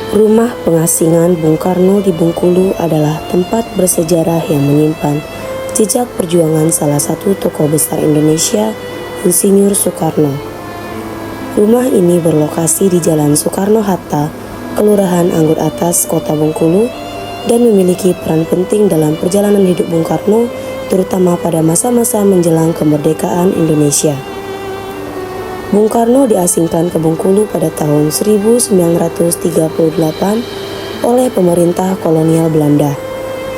Rumah pengasingan Bung Karno di Bengkulu adalah tempat bersejarah yang menyimpan jejak perjuangan salah satu tokoh besar Indonesia, Insinyur Soekarno. Rumah ini berlokasi di Jalan Soekarno-Hatta, Kelurahan Anggur Atas, Kota Bengkulu, dan memiliki peran penting dalam perjalanan hidup Bung Karno, terutama pada masa-masa menjelang kemerdekaan Indonesia. Bung Karno diasingkan ke Bengkulu pada tahun 1938 oleh pemerintah kolonial Belanda.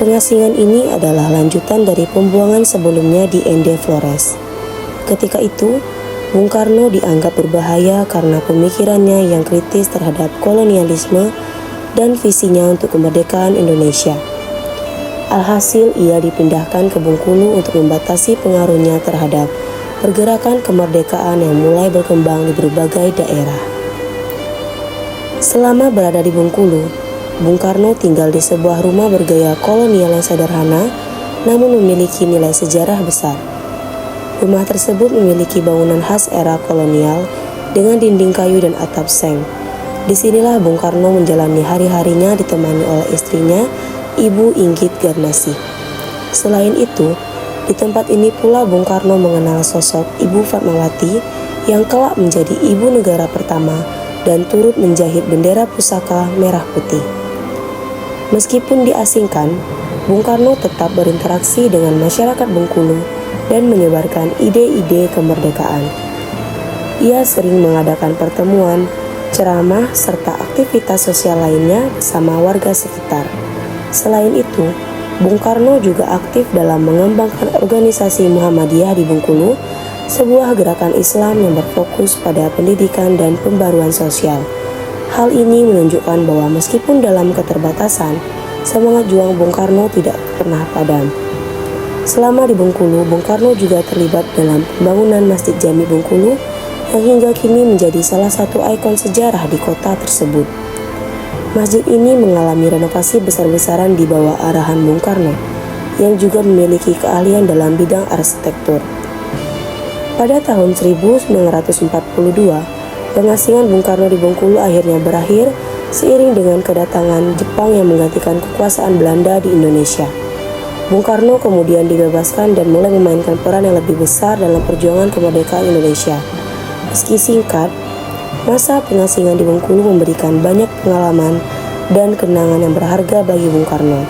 Pengasingan ini adalah lanjutan dari pembuangan sebelumnya di Ende Flores. Ketika itu, Bung Karno dianggap berbahaya karena pemikirannya yang kritis terhadap kolonialisme dan visinya untuk kemerdekaan Indonesia. Alhasil, ia dipindahkan ke Bengkulu untuk membatasi pengaruhnya terhadap pergerakan kemerdekaan yang mulai berkembang di berbagai daerah. Selama berada di Bengkulu, Bung Karno tinggal di sebuah rumah bergaya kolonial yang sederhana, namun memiliki nilai sejarah besar. Rumah tersebut memiliki bangunan khas era kolonial dengan dinding kayu dan atap seng. Disinilah Bung Karno menjalani hari-harinya ditemani oleh istrinya, Ibu Inggit Garnasih. Selain itu, di tempat ini pula Bung Karno mengenal sosok Ibu Fatmawati yang kelak menjadi ibu negara pertama dan turut menjahit bendera pusaka merah putih. Meskipun diasingkan, Bung Karno tetap berinteraksi dengan masyarakat Bengkulu dan menyebarkan ide-ide kemerdekaan. Ia sering mengadakan pertemuan, ceramah, serta aktivitas sosial lainnya bersama warga sekitar. Selain itu, Bung Karno juga aktif dalam mengembangkan organisasi Muhammadiyah di Bengkulu, sebuah gerakan Islam yang berfokus pada pendidikan dan pembaruan sosial. Hal ini menunjukkan bahwa meskipun dalam keterbatasan, semangat juang Bung Karno tidak pernah padam. Selama di Bengkulu, Bung Karno juga terlibat dalam pembangunan Masjid Jami Bengkulu yang hingga kini menjadi salah satu ikon sejarah di kota tersebut. Masjid ini mengalami renovasi besar-besaran di bawah arahan Bung Karno, yang juga memiliki keahlian dalam bidang arsitektur. Pada tahun 1942, pengasingan Bung Karno di Bengkulu akhirnya berakhir seiring dengan kedatangan Jepang yang menggantikan kekuasaan Belanda di Indonesia. Bung Karno kemudian dibebaskan dan mulai memainkan peran yang lebih besar dalam perjuangan kemerdekaan Indonesia. Meski singkat, masa pengasingan di Bengkulu memberikan banyak pengalaman dan kenangan yang berharga bagi Bung Karno.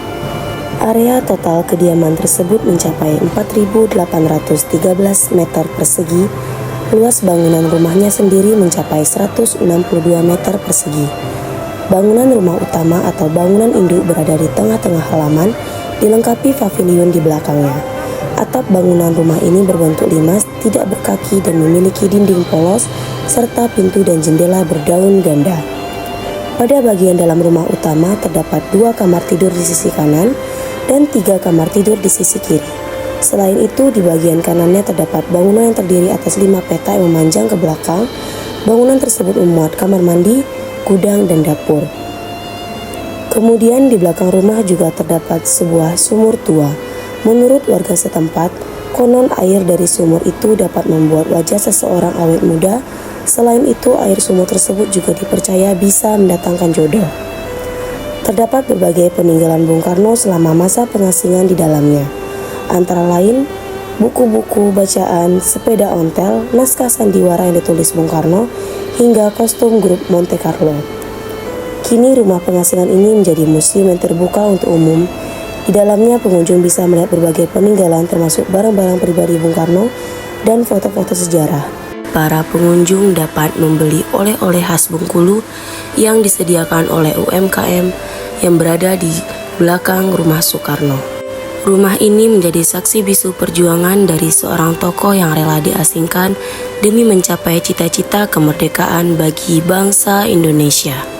Area total kediaman tersebut mencapai 4.813 meter persegi. Luas bangunan rumahnya sendiri mencapai 162 meter persegi. Bangunan rumah utama atau bangunan induk berada di tengah-tengah halaman, dilengkapi pavilion di belakangnya. Atap bangunan rumah ini berbentuk limas, tidak berkaki dan memiliki dinding polos, serta pintu dan jendela berdaun ganda. Pada bagian dalam rumah utama terdapat 2 kamar tidur di sisi kanan dan 3 kamar tidur di sisi kiri. Selain itu, di bagian kanannya terdapat bangunan yang terdiri atas 5 petak yang memanjang ke belakang. Bangunan tersebut memuat kamar mandi, gudang, dan dapur. Kemudian di belakang rumah juga terdapat sebuah sumur tua. Menurut warga setempat, konon air dari sumur itu dapat membuat wajah seseorang awet muda. Selain itu, air sumur tersebut juga dipercaya bisa mendatangkan jodoh. Terdapat berbagai peninggalan Bung Karno selama masa pengasingan di dalamnya. Antara lain, buku-buku bacaan, sepeda ontel, naskah sandiwara yang ditulis Bung Karno, hingga kostum grup Monte Carlo. Kini rumah pengasingan ini menjadi museum yang terbuka untuk umum. Di dalamnya pengunjung bisa melihat berbagai peninggalan termasuk barang-barang pribadi Bung Karno dan foto-foto sejarah. Para pengunjung dapat membeli oleh-oleh khas Bengkulu yang disediakan oleh UMKM yang berada di belakang rumah Soekarno. Rumah ini menjadi saksi bisu perjuangan dari seorang tokoh yang rela diasingkan demi mencapai cita-cita kemerdekaan bagi bangsa Indonesia.